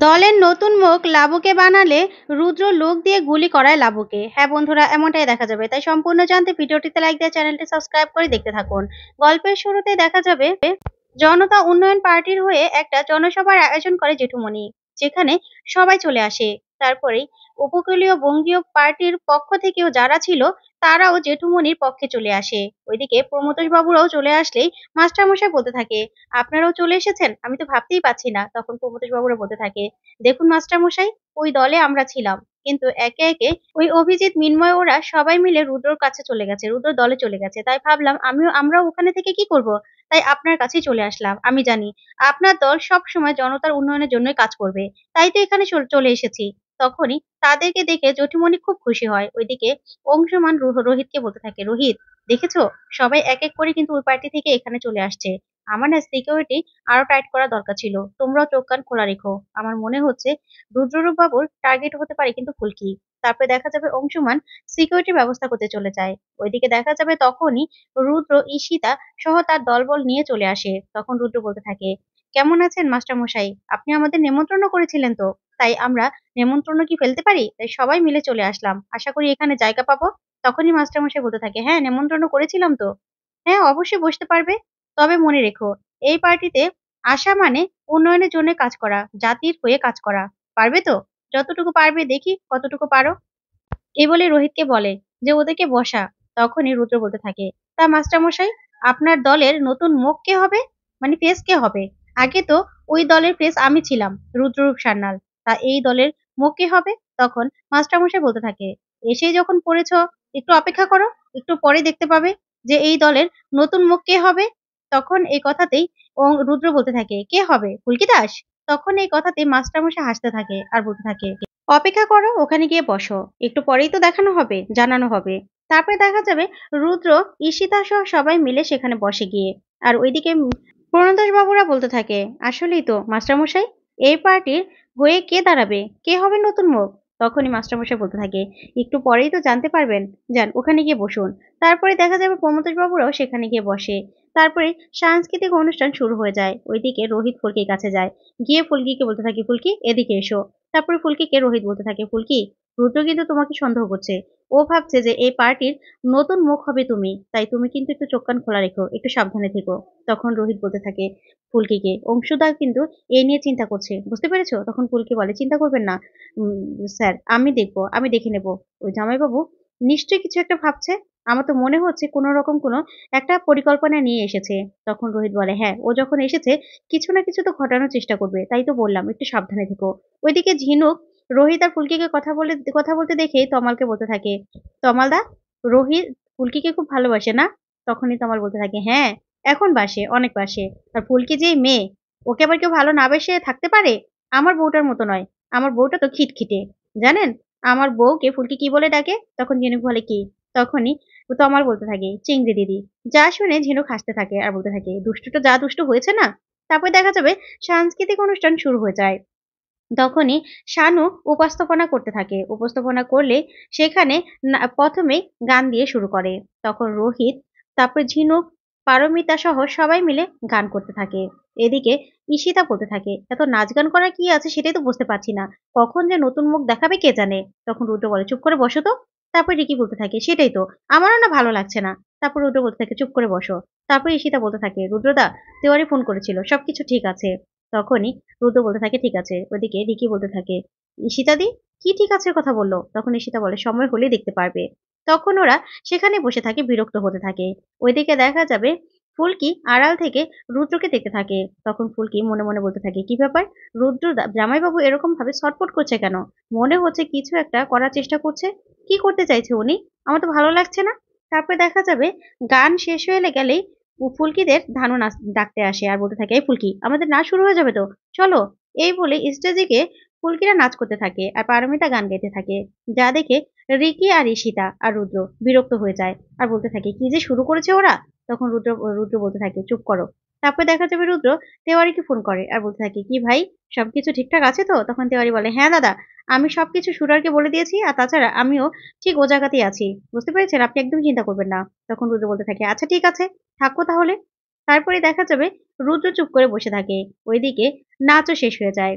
দলের নতুন মুখ লাবুকে বানালে রুদ্র লোক দিয়ে গুলি করায় লাবুকে। হ্যাঁ বন্ধুরা, এমনটাই দেখা যাবে। তাই সম্পূর্ণ জানতে ভিডিওটিতে লাইক দিয়ে চ্যানেলটি সাবস্ক্রাইব করে দেখতে থাকুন। গল্পের শুরুতে দেখা যাবে জনতা উন্নয়ন পার্টির হয়ে একটা জনসভার আয়োজন করে জেঠুমনি, যেখানে সবাই চলে আসে। তারপরেই উপকূলীয় বঙ্গীয় পার্টির পক্ষ থেকেও যারা ছিল তারাও জেঠুমনির পক্ষে চলে আসে। ওইদিকে প্রমথোষ বাবুরাও চলে আসলেই মাস্টারমশাই বলতে থাকে, আপনারাও চলে এসেছেন, আমি তো ভাবতেই পারছি না। তখন প্রমথোষ বাবুরা বলতে থাকে, দেখুন মাস্টারমশাই, ওই দলে আমরা ছিলাম, কিন্তু একে একে ওই অভিজিৎ, মিন্ময় ওরা সবাই মিলে রুদ্রর কাছে চলে গেছে, রুদ্র দলে চলে গেছে। তাই ভাবলাম আমরাও ওখানে থেকে কি করব, তাই আপনার কাছেই চলে আসলাম। আমি জানি আপনার দল সবসময় জনতার উন্নয়নের জন্যই কাজ করবে, তাই তো এখানে চলে এসেছি। তখনই তাদেরকে দেখে জেঠুমনি খুব খুশি হয়। ওইদিকে অংশুমান রোহিতকে বলতে থাকে, রোহিত, দেখেছো, সবাই এক এক করে কিন্তু ওই পার্টি থেকে এখানে চলে আসছে। আমার না সিকিউরিটি আরো টাইট করা দরকার ছিল, তোমরাও চোখ কান খোলা রেখো। আমার মনে হচ্ছে রুদ্ররূপ বাবুর টার্গেট হতে পারে কিন্তু ফুলকি। তারপরে দেখা যাবে অংশুমান সিকিউরিটির ব্যবস্থা করতে চলে যায়। ওইদিকে দেখা যাবে তখনই রুদ্র, ঈশিতা সহ তার দলবল নিয়ে চলে আসে। তখন রুদ্র বলতে থাকে, কেমন আছেন মাস্টারমশাই? আপনি আমাদের নেমন্ত্রণ করেছিলেন তো, তাই আমরা নেমন্ত্রণ কি ফেলতে পারি? তাই সবাই মিলে চলে আসলাম, আশা করি এখানে জায়গা পাবো। তখনই মাস্টারমশাই বলতে থাকে, হ্যাঁ নেমন্ত্রণ করেছিলাম তো, হ্যাঁ অবশ্যই বসতে পারবে। তবে মনে রেখো, এই পার্টিতে আসা মানে উন্নয়নের জন্য কাজ করা, জাতির হয়ে কাজ করা। পারবে তো? যতটুকু পারবে দেখি কতটুকু পারো। এই বলে রোহিতকে বলে যে ওদেরকে বসা। তখনই রুদ্র বলতে থাকে, তা মাস্টারমশাই, আপনার দলের নতুন মুখ কে হবে, মানে ফেস কে হবে? আগে তো ওই দলের ফেস আমি ছিলাম, রুদ্ররূপ সান্যাল। তা এই দলের মুখ কে হবে? তখন মাস্টারমশাই বলতে থাকে, এসেই যখন পড়েছ, একটু অপেক্ষা করো, একটু পরে দেখতে পাবে যে এই দলের নতুন মুখ কে হবে। তখন এই কথাতেই রুদ্র বলতে থাকে, কে হবে, ফুলকি দাস? তখন এই কথাতে মাস্টারমশাই হাসতে থাকে আর বলতে থাকে, অপেক্ষা করো, ওখানে গিয়ে বসো, একটু পরেই তো দেখানো হবে, জানানো হবে। তারপরে দেখা যাবে রুদ্র, ঈশিতা সহ সবাই মিলে সেখানে বসে গিয়ে। আর ওইদিকে প্রণতোষ বাবুরা বলতে থাকে, আসলেই তো মাস্টারমশাই, এই পার্টির হয়ে কে দাঁড়াবে, কে হবে নতুন মুখ? তখনই মাস্টারমশাই বলতে থাকে, একটু পরেই তো জানতে পারবেন, যান ওখানে গিয়ে বসুন। তারপরে দেখা যাবে প্রমথোষ বাবুরাও সেখানে গিয়ে বসে। তারপরে সাংস্কৃতিক অনুষ্ঠান শুরু হয়ে যায়। ওইদিকে রোহিত ফুলকির কাছে যায়, গিয়ে ফুলকিকে বলতে থাকে, ফুলকি এদিকে এসো। তারপরে ফুলকিকে রোহিত বলতে থাকে, ফুলকি, রুদ্র কিন্তু তোমাকে সন্দেহ করছে। ও ভাবছে যে এই পার্টির নতুন মুখ হবে তুমি, তাই তুমি কিন্তু একটু চোখ কান খোলা রেখো, একটু সাবধানে থেকো। তখন রোহিত বলতে থাকে ফুলকিকে, অংশুদা কিন্তু এই নিয়ে চিন্তা করছে, বুঝতে পেরেছো? তখন ফুলকি বলে, চিন্তা করবেন না স্যার, আমি দেখবো, আমি দেখে নেবো। ওই জামাইবাবু নিশ্চয়ই কিছু একটা ভাবছে, আমার তো মনে হচ্ছে কোনো রকম কোনো একটা পরিকল্পনা নিয়ে এসেছে। তখন রোহিত বলে, হ্যাঁ ও যখন এসেছে কিছু না কিছু তো ঘটানোর চেষ্টা করবে, তাই তো বললাম একটু সাবধানে থেকো। ওইদিকে ঝিনুক রোহিত আর ফুলকিকে কথা বলতে দেখে তমালকে বলতে থাকে, তমালদা, রোহিত ফুলকিকে খুব ভালোবাসে না? তখনই তমাল বলতে থাকে, হ্যাঁ এখন বাসে, অনেক বাসে। আর ফুলকি যে মেয়ে, ওকে আবার কেউ ভালো না বেসে থাকতে পারে? আমার বউটার মতো নয়, আমার বউটা তো খিটখিটে, জানেন? আমার বউকে ফুলকি কি বলে ডাকে? তখন ঝিনুক বলে, কি? তখনই তমাল বলতে থাকে, চিংড়ি দিদি। যা শুনে ঝিনুক হাসতে থাকে আর বলতে থাকে, দুষ্টুটা যা দুষ্টু হয়েছে না। তারপর দেখা যাবে সাংস্কৃতিক অনুষ্ঠান শুরু হয়ে যায়। তখনই শানু উপস্থাপনা করতে থাকে। উপস্থাপনা করলে সেখানে প্রথমেই গান দিয়ে শুরু করে। তখন রোহিত, তারপর ঝিনুক, পারমিতা সহ সবাই মিলে গান করতে থাকে। এদিকে ঈশিতা বলতে থাকে, এত নাচ গান করার কি আছে সেটাই তো বুঝতে পারছি না, কখন যে নতুন মুখ দেখাবে কে জানে। তখন রুদ্র বলে, চুপ করে বসো তো। তারপর রিকি বলতে থাকে, সেটাই তো, আমারও না ভালো লাগছে না। তারপর রুদ্র বলতে থাকে, চুপ করে বসো। তারপর ঈশিতা বলতে থাকে, রুদ্রদা, তেওয়ারি ফোন করেছিল, সবকিছু ঠিক আছে। তখনই রুদ্র বলতে থাকে, ঠিক আছে। ওদিকে রিকি বলতে থাকে, ঈশিতাদি, কি ঠিক আছে কথা বললো? তখন ঈশিতা বলে, সময় হলেই দেখতে পারবে। তখন ওরা সেখানে বসে থাকে, বিরক্ত হতে থাকে। ওইদিকে দেখা যাবে ফুলকি আড়াল থেকে রুদ্রকে দেখতে থাকে। তখন ফুলকি মনে মনে বলতে থাকে, কি ব্যাপার, রুদ্র জামাইবাবু এরকম ভাবে ছটফট করছে কেন? মনে হচ্ছে কিছু একটা করার চেষ্টা করছে। কি করতে চাইছে উনি? আমার তো ভালো লাগছে না। তারপরে দেখা যাবে গান শেষ হয়ে গেলেই ফুলকিদের ধানু নাচ ডাকতে আসে আর বলতে থাকে, এই ফুলকি, আমাদের নাচ শুরু হয়ে যাবে তো, চলো। এই বলে স্টেজে গিয়ে ফুলকিরা নাচ করতে থাকে আর পারমিতা গান গাইতে থাকে। যা দেখে রিকি আর ঈশিতা আর রুদ্র বিরক্ত হয়ে যায় আর বলতে থাকে, কি যে শুরু করেছে ওরা। তখন রুদ্র বলতে থাকে, চুপ করো। তারপর দেখা যাবে রুদ্র তেওয়ারিকে ফোন করে আর বলতে থাকে, কি ভাই, সবকিছু ঠিকঠাক আছে তো? তখন তেওয়ারি বলে, হ্যাঁ দাদা, আমি সবকিছু সুরারকে বলে দিয়েছি, আর তাছাড়া আমিও ঠিক ও জায়গাতেই আছি, বুঝতে পেরেছেন, আপনি একদম চিন্তা করবেন না। তখন রুদ্র বলতে থাকে, আচ্ছা ঠিক আছে, থাকো তাহলে। তারপরে দেখা যাবে রুদ্র চুপ করে বসে থাকে। ওইদিকে নাচও শেষ হয়ে যায়।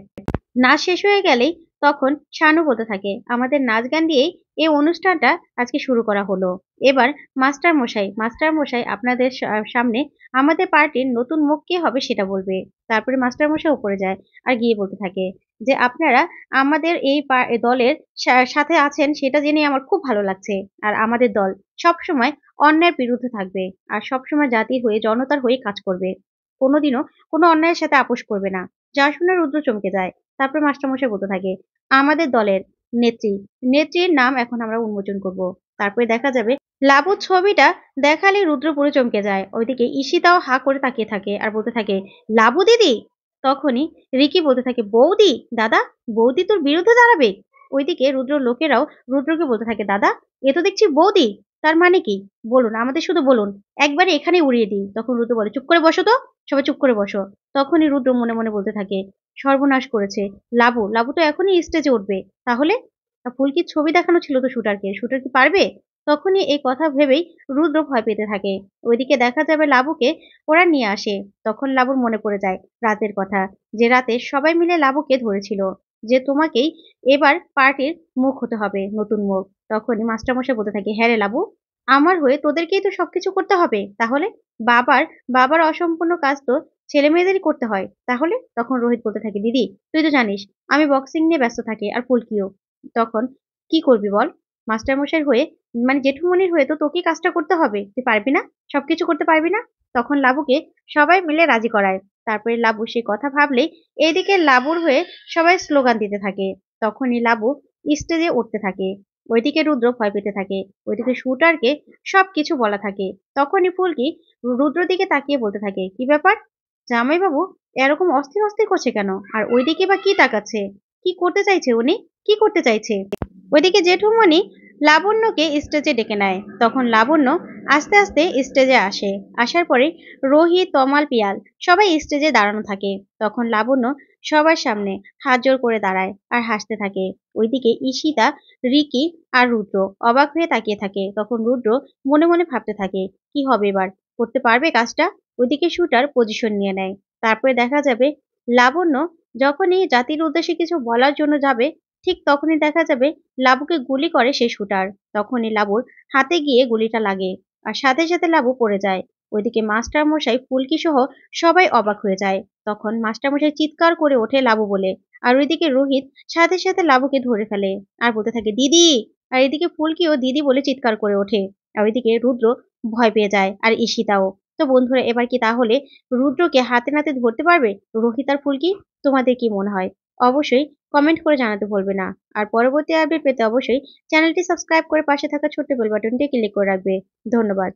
নাচ শেষ হয়ে গেলেই তখন শানু বলতে থাকে, আমাদের নাচ গান দিয়েই এই অনুষ্ঠানটা আজকে শুরু করা হলো। এবার মাস্টার মশাই আপনাদের সামনে আমাদের পার্টির নতুন মুখ কে হবে সেটা বলবে। তারপরে মাস্টার মশাই উপরে যায় আর গিয়ে বলতে থাকে যে আপনারা আমাদের এই দলের সাথে আছেন সেটা জেনে আমার খুব ভালো লাগছে। আর আমাদের দল সবসময় অন্যায়ের বিরুদ্ধে থাকবে আর সবসময় জাতির হয়ে জনতার হয়ে কাজ করবে। কোনোদিনও কোনো অন্যায়ের সাথে আপোষ করবে না। যা শুনে রুদ্র চমকে যায়। তারপর মাস্টারমশাই বলতে থাকে, আমাদের দলের নেত্রী, নেত্রীর নাম এখন আমরা উন্মোচন করব। তারপরে দেখা যাবে লাবুর ছবিটা দেখালে রুদ্র পুরো চমকে যায়। ওইদিকে ঈশিতাও হা করে তাকিয়ে থাকে আর বলতে থাকে, লাবু দিদি। তখনই রিকি বলতে থাকে, বৌদি, দাদা, বৌদি তোর বিরুদ্ধে দাঁড়াবে। ওইদিকে রুদ্র লোকেরাও রুদ্রকে বলতে থাকে, দাদা, এ তো দেখছি বৌদি। তার মানে কি? বলুন, আমাদের শুধু বলুন, একবারে এখানে উড়িয়ে দিই। তখন রুদ্র বলে, চুপ করে বসো তো, সবাই চুপ করে বসো। তখনই রুদ্র মনে মনে বলতে থাকে, সর্বনাশ করেছে লাবু। লাবু তো এখনই স্টেজে উঠবে। তাহলে ফুলকির ছবি দেখানো ছিল তো শুটারকে, শুটার কি পারবে? তখনই এই কথা ভেবেই রুদ্র ভয় পেতে থাকে। ওইদিকে দেখা যাবে লাবুকে ওরা নিয়ে আসে। তখন লাবুর মনে পড়ে যায় রাতের কথা, যে রাতে সবাই মিলে লাবুকে ধরেছিল যে তোমাকেই এবার পার্টির মুখ হতে হবে, নতুন মুখ। তখনই মাস্টারমশাই বলতে থাকে, হ্যাঁ রে লাবু, আমার হয়ে তোদেরকেই তো সবকিছু করতে হবে। তাহলে বাবার বাবার অসম্পূর্ণ কাজ তো ছেলে মেয়েদেরই করতে হয়। তাহলে তখন রোহিত বলতে থাকে, দিদি, তুই তো জানিস আমি বক্সিং নিয়ে ব্যস্ত থাকি আর ফুলকিও। তখন কি করবি বল? মাস্টারমশাইয়ের হয়ে, মানে জেঠুমনির হয়ে তো তোকেই কাজটা করতে হবে। তুই পারবি না? সবকিছু করতে পারবি না? তখন লাবুকে সবাই মিলে রাজি করায়। তারপরে লাবু সেই কথা ভাবলেই এইদিকে লাবুর হয়ে সবাই স্লোগান দিতে থাকে। তখনই লাবু স্টেজে উঠতে থাকে। ওইদিকে রুদ্র ভয় পেতে থাকে। ওইদিকে শুটারকে সবকিছু বলা থাকে। তখনই ফুলকি রুদ্র দিকে তাকিয়ে বলতে থাকে, কি ব্যাপার জামাইবাবু, এরকম অস্থির অস্থির করছে কেন? আর ওইদিকে বা কি তাকাচ্ছে? কি করতে চাইছে উনি? কি করতে চাইছে? ওইদিকে জেঠুমনি লাবণ্যকে স্টেজে ডেকে নেয়। তখন লাবণ্য আস্তে আস্তে স্টেজে আসে। আসার পরে রোহিত, তমাল, পিয়াল সবাই স্টেজে দাঁড়ানো থাকে। তখন লাবণ্য সবার সামনে হাত জোড় করে দাঁড়ায় আর হাসতে থাকে। ওইদিকে ঈশিতা, রিকি আর রুদ্র অবাক হয়ে তাকিয়ে থাকে। তখন রুদ্র মনে মনে ভাবতে থাকে, কি হবে এবার? করতে পারবে কাজটা? ওইদিকে শুটার পজিশন নিয়ে নেয়। তারপরে দেখা যাবে লাবণ্য যখনই জাতির উদ্দেশ্যে কিছু বলার জন্য যাবে, ঠিক তখনই দেখা যাবে লাবুকে গুলি করে সেই শুটার। তখনই লাবুর হাতে গিয়ে গুলিটা লাগে আর সাথে সাথে লাবু পড়ে যায়। ওইদিকে মাস্টার মশাই, ফুলকি সহ সবাই অবাক হয়ে যায়। তখন মাস্টার মশাই চিৎকার করে ওঠে লাবু বলে। আর ওইদিকে রোহিত সাথে সাথে লাবুকে ধরে ফেলে আর বলতে থাকে, দিদি। আর এদিকে ফুলকিও দিদি বলে চিৎকার করে ওঠে। আর ওইদিকে রুদ্র ভয় পেয়ে যায় আর ঈশিতাও। তো বন্ধুরা, এবার কি তাহলে রুদ্রকে হাতে নাতে ধরতে পারবে রোহিত আর ফুলকি? তোমাদের কি মনে হয়? অবশ্যই কমেন্ট করে জানাতে ভুলবে না। আর পরবর্তী আপডেট পেতে অবশ্যই চ্যানেলটি সাবস্ক্রাইব করে পাশে থাকা ছোট্ট বেল বাটনটি ক্লিক করে রাখবে। ধন্যবাদ।